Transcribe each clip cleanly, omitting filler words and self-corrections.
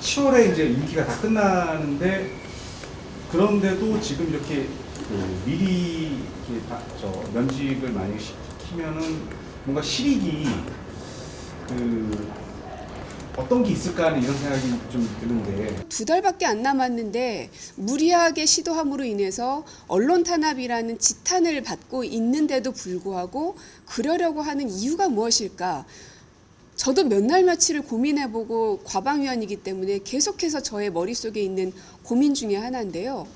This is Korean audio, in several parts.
10월에 이제 임기가 다 끝나는데 그런데도 지금 이렇게 미리 이렇게 면직을 많이 시키면은 뭔가 실익이 어떤 게 있을까 하는 이런 생각이 좀 드는데 2달밖에 안 남았는데 무리하게 시도함으로 인해서 언론 탄압이라는 지탄을 받고 있는데도 불구하고 그러려고 하는 이유가 무엇일까? 저도 몇 날 며칠을 고민해보고 과방위원이기 때문에 계속해서 저의 머릿속에 있는 고민 중에 하나인데요.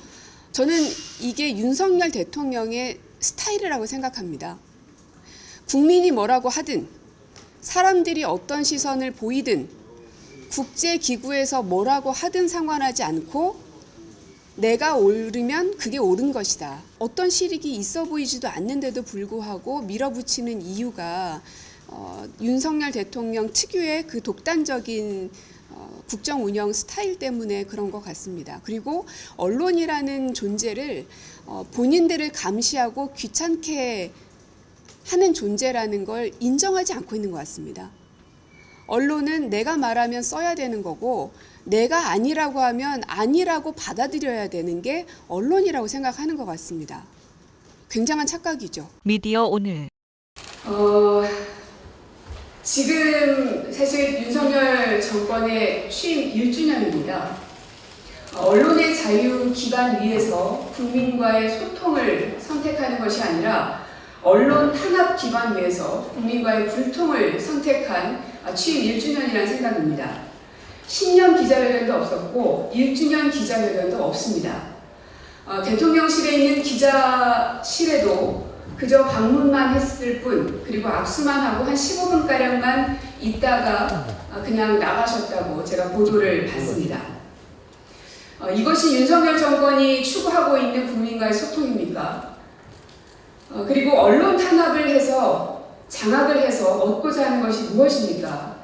저는 이게 윤석열 대통령의 스타일이라고 생각합니다. 국민이 뭐라고 하든 사람들이 어떤 시선을 보이든 국제기구에서 뭐라고 하든 상관하지 않고 내가 옳으면 그게 옳은 것이다. 어떤 실익이 있어 보이지도 않는데도 불구하고 밀어붙이는 이유가 윤석열 대통령 특유의 그 독단적인 국정 운영 스타일 때문에 그런 것 같습니다. 그리고 언론이라는 존재를 본인들을 감시하고 귀찮게 하는 존재라는 걸 인정하지 않고 있는 것 같습니다. 언론은 내가 말하면 써야 되는 거고 내가 아니라고 하면 아니라고 받아들여야 되는 게 언론이라고 생각하는 것 같습니다. 굉장한 착각이죠. 미디어 오늘 지금 사실 윤석열 정권의 취임 1주년입니다. 언론의 자유 기반 위에서 국민과의 소통을 선택하는 것이 아니라 언론 탄압 기반 위에서 국민과의 불통을 선택한 취임 1주년이라는 생각입니다. 10년 기자회견도 없었고 1주년 기자회견도 없습니다. 대통령실에 있는 기자실에도 그저 방문만 했을 뿐 그리고 압수만 하고 한 15분가량만 있다가 그냥 나가셨다고 제가 보도를 봤습니다. 이것이 윤석열 정권이 추구하고 있는 국민과의 소통입니까? 그리고 언론 탄압을 해서 장악을 해서 얻고자 하는 것이 무엇입니까?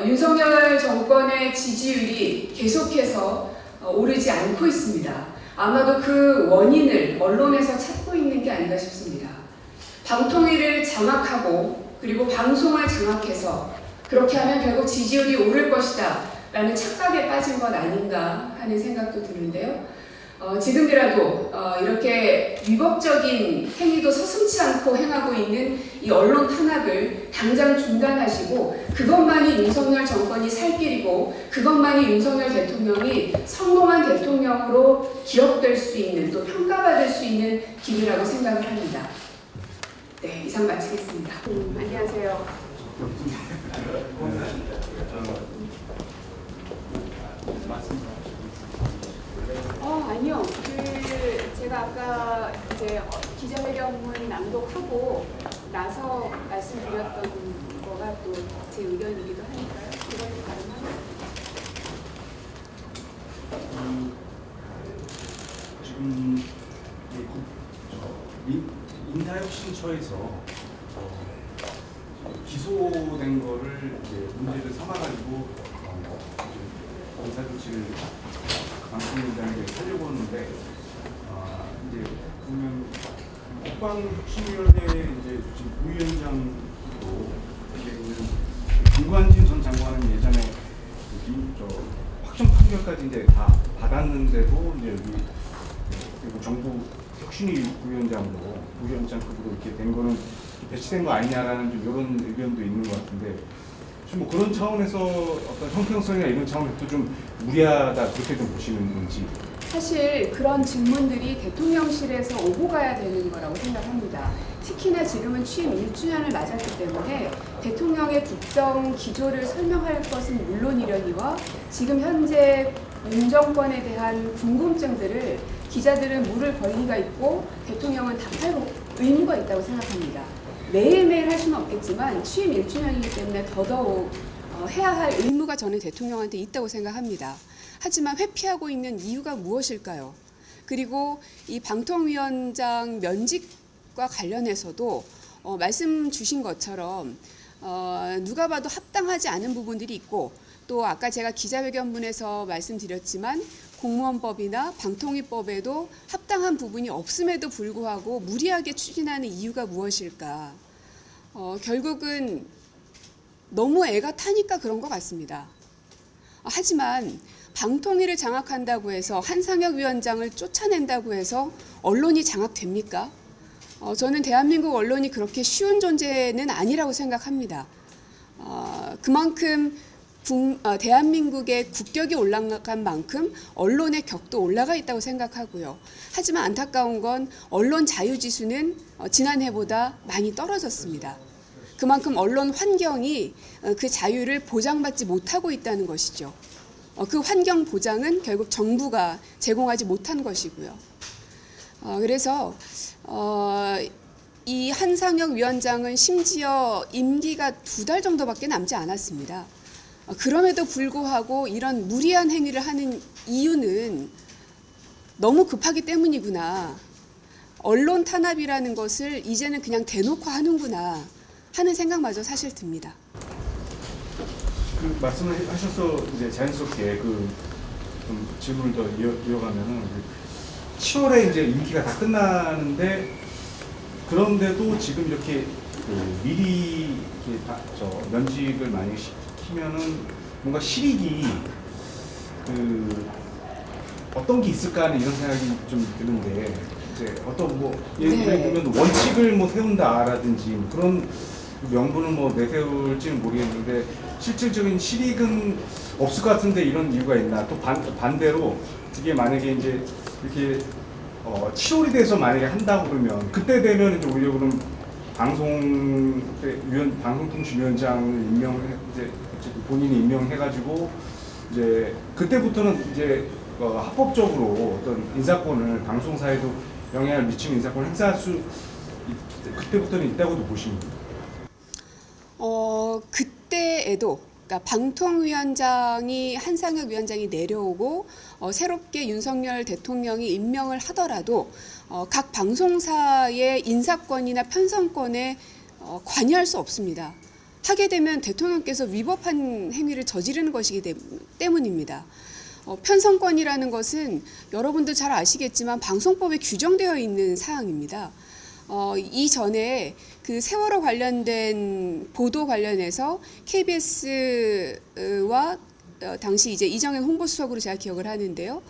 윤석열 정권의 지지율이 계속해서 오르지 않고 있습니다. 아마도 그 원인을 언론에서 찾고 있는 게 아닌가 싶습니다. 방통위를 장악하고 그리고 방송을 장악해서 그렇게 하면 결국 지지율이 오를 것이다 라는 착각에 빠진 것 아닌가 하는 생각도 드는데요. 지금이라도 이렇게 위법적인 행위도 서슴지 않고 행하고 있는 이 언론 탄압을 당장 중단하시고 그것만이 윤석열 정권이 살 길이고 그것만이 윤석열 대통령이 성공한 대통령으로 기억될 수 있는 또 평가받을 수 있는 길이라고 생각을 합니다. 네, 이상 마치겠습니다. 안녕하세요. 아니요. 제가 아까 이제 기자회견문 낭독하고 나서 말씀드렸던 거가 또 제 의견이기도 하니까요. 그걸 가능하나요? 지금 인사혁신처에서 기소된 거를 이제 문제를 삼아가지고 인사조치를 방통위원장에게 하려고 하는데 이제 보면 국방혁신위원회 이제 지금 부위원장으로 이제 있는 김관진 전 장관은 예전에 확정 판결까지 이제 다 받았는데도 이제 여기 그리고 정부 혁신위 부위원장으로 부위원장급으로 이렇게 된 거는 배치된 거 아니냐라는 좀 이런 의견도 있는 것 같은데. 뭐 그런 차원에서 어떤 형평성이나 이런 차원에서 좀 무리하다 그렇게 좀 보시는 건지. 사실 그런 질문들이 대통령실에서 오고 가야 되는 거라고 생각합니다. 특히나 지금은 취임 1주년을 맞았기 때문에 대통령의 국정 기조를 설명할 것은 물론이려니와 지금 현재 윤 정권에 대한 궁금증들을 기자들은 물을 권리가 있고 대통령은 답할 의무가 있다고 생각합니다. 매일매일 할 수는 없겠지만 취임 1주년이기 때문에 더더욱 해야 할 의무가 저는 대통령한테 있다고 생각합니다. 하지만 회피하고 있는 이유가 무엇일까요? 그리고 이 방통위원장 면직과 관련해서도 말씀 주신 것처럼 누가 봐도 합당하지 않은 부분들이 있고 또 아까 제가 기자회견문에서 말씀드렸지만 공무원법이나 방통위법에도 합당한 부분이 없음에도 불구하고 무리하게 추진하는 이유가 무엇일까? 결국은 너무 애가 타니까 그런 것 같습니다. 하지만 방통위를 장악한다고 해서 한상혁 위원장을 쫓아낸다고 해서 언론이 장악됩니까? 저는 대한민국 언론이 그렇게 쉬운 존재는 아니라고 생각합니다. 그만큼 대한민국의 국격이 올라간 만큼 언론의 격도 올라가 있다고 생각하고요. 하지만 안타까운 건 언론 자유지수는 지난해보다 많이 떨어졌습니다. 그만큼 언론 환경이 그 자유를 보장받지 못하고 있다는 것이죠. 그 환경 보장은 결국 정부가 제공하지 못한 것이고요. 그래서 이 한상혁 위원장은 심지어 임기가 2달 정도밖에 남지 않았습니다. 그럼에도 불구하고 이런 무리한 행위를 하는 이유는 너무 급하기 때문이구나. 언론 탄압이라는 것을 이제는 그냥 대놓고 하는구나 하는 생각마저 사실 듭니다. 그 말씀을 하셔서 이제 자연스럽게 좀 질문을 더 이어가면은 7월에 이제 임기가 다 끝나는데 그런데도 지금 이렇게 미리 이렇게 면직을 많이 시키면은 뭔가 실익이 어떤 게 있을까 하는 이런 생각이 좀 드는데 이제 어떤 예를 들면 원칙을 세운다라든지 그런 명분을 내세울지는 모르겠는데 실질적인 실익은 없을 것 같은데 이런 이유가 있나? 또 반대로 이게 만약에 이제 이렇게 7월이 돼서 만약에 한다고 그러면 그때 되면 이제 오히려 그럼 방송통신위원장을 이제 본인이 임명해가지고 이제 그때부터는 이제 합법적으로 어떤 인사권을 방송사에도 영향을 미치는 인사권을 행사할 수 그때부터는 있다고도 보십니다. 그때에도 그러니까 방통위원장이 한상혁 위원장이 내려오고 새롭게 윤석열 대통령이 임명을 하더라도 각 방송사의 인사권이나 편성권에 관여할 수 없습니다. 하게 되면 대통령께서 위법한 행위를 저지르는 것이기 때문입니다. 편성권이라는 것은 여러분들 잘 아시겠지만 방송법에 규정되어 있는 사항입니다. 이전에 그 세월호 관련된 보도 관련해서 KBS와 당시 이제 이정현 홍보수석으로 제가 기억을 하는데요.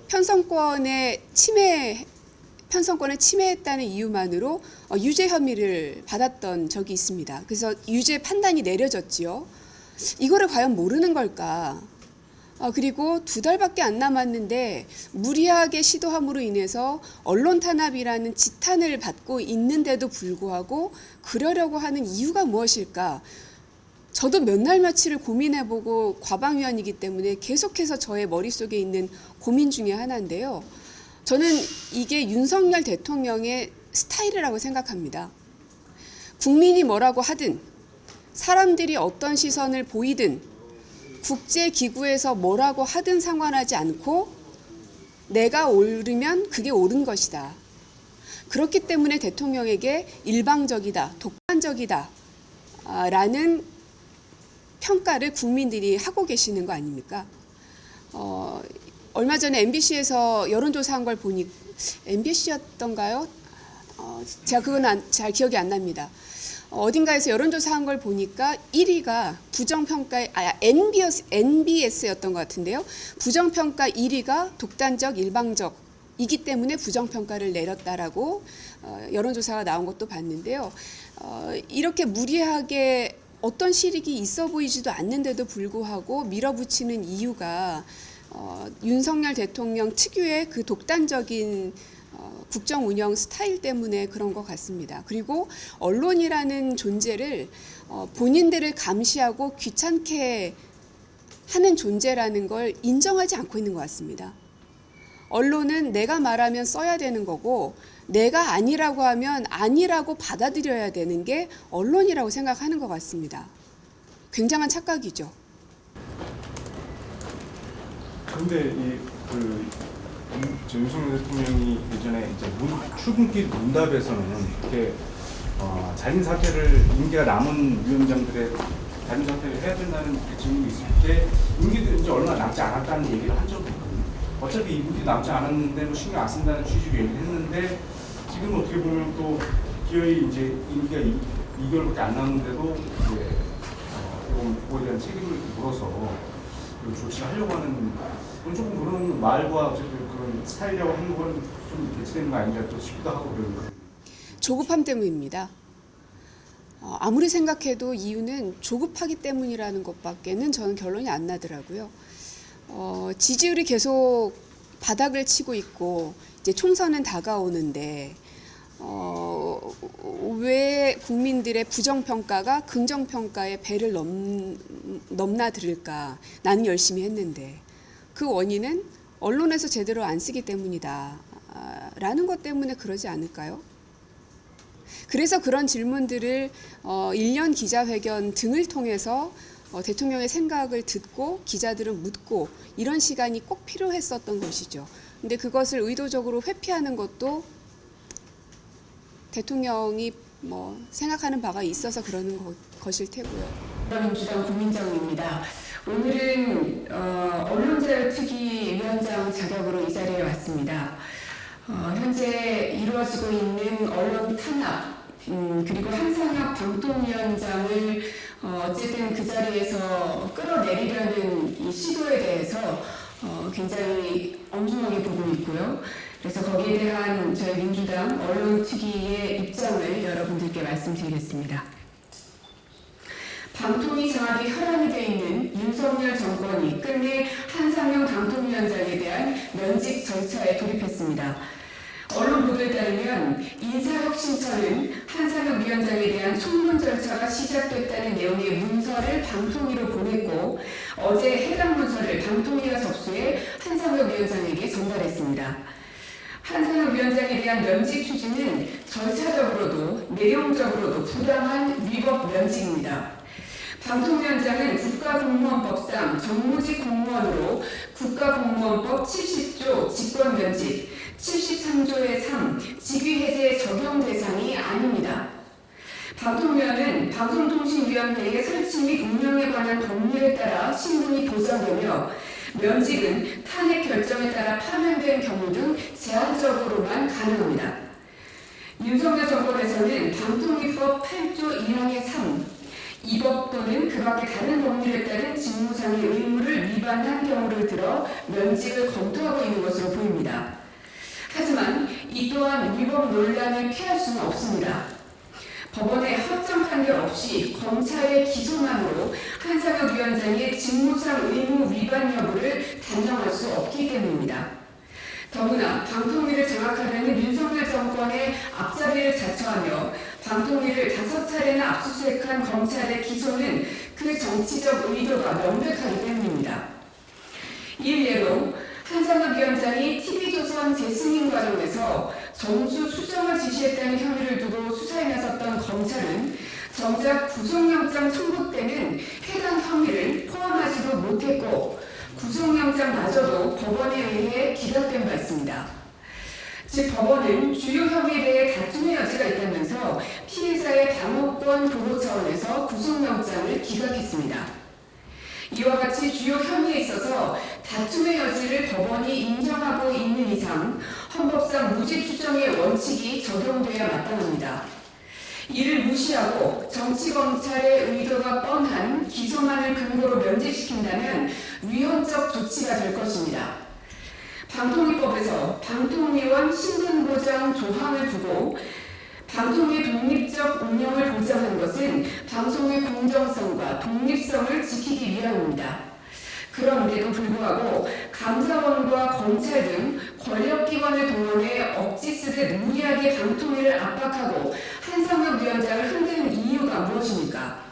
편성권을 침해했다는 이유만으로 유죄 혐의를 받았던 적이 있습니다. 그래서 유죄 판단이 내려졌지요. 이거를 과연 모르는 걸까? 그리고 2달밖에 안 남았는데 무리하게 시도함으로 인해서 언론 탄압이라는 지탄을 받고 있는데도 불구하고 그러려고 하는 이유가 무엇일까? 저도 몇 날 며칠을 고민해보고 과방위원이기 때문에 계속해서 저의 머릿속에 있는 고민 중에 하나인데요. 저는 이게 윤석열 대통령의 스타일이라고 생각합니다. 국민이 뭐라고 하든 사람들이 어떤 시선을 보이든 국제기구에서 뭐라고 하든 상관하지 않고 내가 옳으면 그게 옳은 것이다. 그렇기 때문에 대통령에게 일방적이다, 독단적이다 라는 평가를 국민들이 하고 계시는 거 아닙니까? 얼마 전에 MBC에서 여론조사한 걸 보니 MBC였던가요? 제가 그건 잘 기억이 안 납니다. 어딘가에서 여론조사한 걸 보니까 1위가 부정평가의 NBS였던 것 같은데요. 부정평가 1위가 독단적, 일방적이기 때문에 부정평가를 내렸다라고 여론조사가 나온 것도 봤는데요. 이렇게 무리하게 어떤 실익이 있어 보이지도 않는데도 불구하고 밀어붙이는 이유가 윤석열 대통령 특유의 그 독단적인 국정 운영 스타일 때문에 그런 것 같습니다. 그리고 언론이라는 존재를 본인들을 감시하고 귀찮게 하는 존재라는 걸 인정하지 않고 있는 것 같습니다. 언론은 내가 말하면 써야 되는 거고 내가 아니라고 하면 아니라고 받아들여야 되는 게 언론이라고 생각하는 것 같습니다. 굉장한 착각이죠. 그런데 윤석열 대통령이 예전에 이제 출근길 문답에서는 이렇게 자진 사퇴를 임기가 남은 위원장들의 자진 사퇴를 해야 된다는 질문이 있을 때 임기도 이제 얼마 남지 않았다는 얘기를 한 적도 있거든요. 어차피 임기 남지 않았는데 신경 안 쓴다는 취지로 얘기를 했는데 지금 어떻게 보면 또 기어이 이제 임기가 2개월밖에 안 남았는데도 이제 그거에 대한 책임을 물어서 그런 조치를 하려고 하는 조금 그런 말과 어쨌든 그런 스타일이라고 하는 건 좀 배치되는 거 아닌가 또 싶기도 하고 그런 거. 조급함 때문입니다. 아무리 생각해도 이유는 조급하기 때문이라는 것밖에는 저는 결론이 안 나더라고요. 지지율이 계속 바닥을 치고 있고 이제 총선은 다가오는데 왜 국민들의 부정평가가 긍정평가의 배를 넘나들을까? 나는 열심히 했는데 그 원인은 언론에서 제대로 안 쓰기 때문이다 라는 것 때문에 그러지 않을까요? 그래서 그런 질문들을 1년 기자회견 등을 통해서 대통령의 생각을 듣고 기자들은 묻고 이런 시간이 꼭 필요했었던 것이죠. 근데 그것을 의도적으로 회피하는 것도 대통령이 생각하는 바가 있어서 그러는 것일 테고요. 민주당 국민정의입니다. 오늘은 언론자유특위위원장 자격으로 이 자리에 왔습니다. 현재 이루어지고 있는 언론 탄압 그리고 한상혁 방통위원장을 어쨌든 그 자리에서 끌어내리려는 이 시도에 대해서 굉장히 엄중하게 보고 있고요. 그래서 거기에 대한 저희 민주당 언론특위의 입장을 여러분들께 말씀드리겠습니다. 방통위 장악이 혈안이 되어 있는 윤석열 정권이 끝내 한상혁 방통위원장에 대한 면직 절차에 돌입했습니다. 언론 보도에 따르면 인사혁신처는 한상혁 위원장에 대한 총론 절차가 시작됐다는 내용의 문서를 방통위로 보냈고 어제 해당 문서를 방통위가 접수해 한상혁 위원장에게 전달했습니다. 한상혁 위원장에 대한 면직 추진은 절차적으로도 내용적으로도 부당한 위법 면직입니다. 방통위원장은 국가공무원법상 정무직 공무원으로 국가공무원법 70조 직권면직, 73조의 3 직위해제 적용 대상이 아닙니다. 방통위원은 방송통신위원회의 설치 및 운영에 관한 법률에 따라 신분이 보장되며 면직은 탄핵 결정에 따라 파면된 경우 등 제한적으로만 가능합니다. 윤석열 정권에서는 방통위법 8조 1항의 3 이 법 또는 그 밖의 다른 법률에 따른 직무상의 의무를 위반한 경우를 들어 면직을 검토하고 있는 것으로 보입니다. 하지만 이 또한 위법 논란을 피할 수는 없습니다. 법원의 확정 판결 없이 검찰의 기소만으로 한상혁 위원장의 직무상 의무 위반 여부를 단정할 수 없기 때문입니다. 더구나 방통위를 장악하려는 윤석열 정권의 앞자리를 자처하며 방통위를 5차례나 압수수색한 검찰의 기소는 그 정치적 의도가 명백하기 때문입니다. 일례로 한상혁 위원장이 TV조선 재승인 과정에서 정수 수정을 지시했다는 혐의를 두고 수사에 나섰던 검찰은 정작 구속영장 청구 때는 해당 혐의를 포함하지도 못했고 구속영장마저도 법원에 의해 기각된 바 있습니다. 즉 법원은 주요 혐의에 대해 다툼의 여지가 있다면서 피해자의 방어권 보호 차원에서 구속영장을 기각했습니다. 이와 같이 주요 혐의에 있어서 다툼의 여지를 법원이 인정하고 있는 이상 헌법상 무죄 추정의 원칙이 적용돼야 마땅합니다. 이를 무시하고 정치검찰의 의도가 뻔한 기소만을 근거로 면제시킨다면 위헌적 조치가 될 것입니다. 방통위법에서 방통위원 신분보장 조항을 두고 방통위의 독립적 운영을 보장하는 것은 방송의 공정성과 독립성을 지키기 위함입니다. 그런데도 불구하고 감사원과 검찰 등 권력기관을 동원해 억지 쓰듯 무리하게 방통위를 압박하고 한상혁 위원장을 흔드는 이유가 무엇입니까?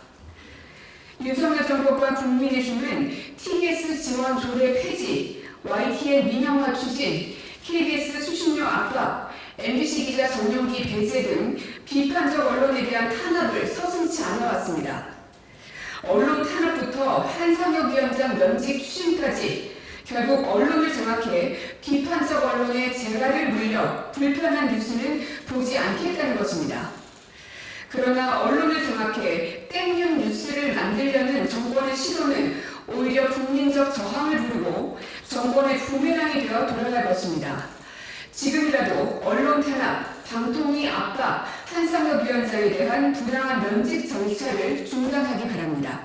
윤석열 정부와 국민의힘은 TBS 지원 조례 폐지, YTN 민영화 추진, KBS 수신료 압박, MBC 기자 전용기 배제 등 비판적 언론에 대한 탄압을 서슴지 않아왔습니다. 언론 탄압부터 한상혁 위원장 면직 추진까지 결국 언론을 장악해 비판적 언론의 재갈을 물려 불편한 뉴스는 보지 않겠다는 것입니다. 그러나 언론을 장악해 땡볕 뉴스를 만들려는 정권의 시도는 오히려 국민적 저항을 부르고 정권의 부메랑이 되어 돌아갈 것입니다. 지금이라도 언론 탄압, 방통위 압박, 한상혁 위원장에 대한 부당한 면직 정찰을 중단하기 바랍니다.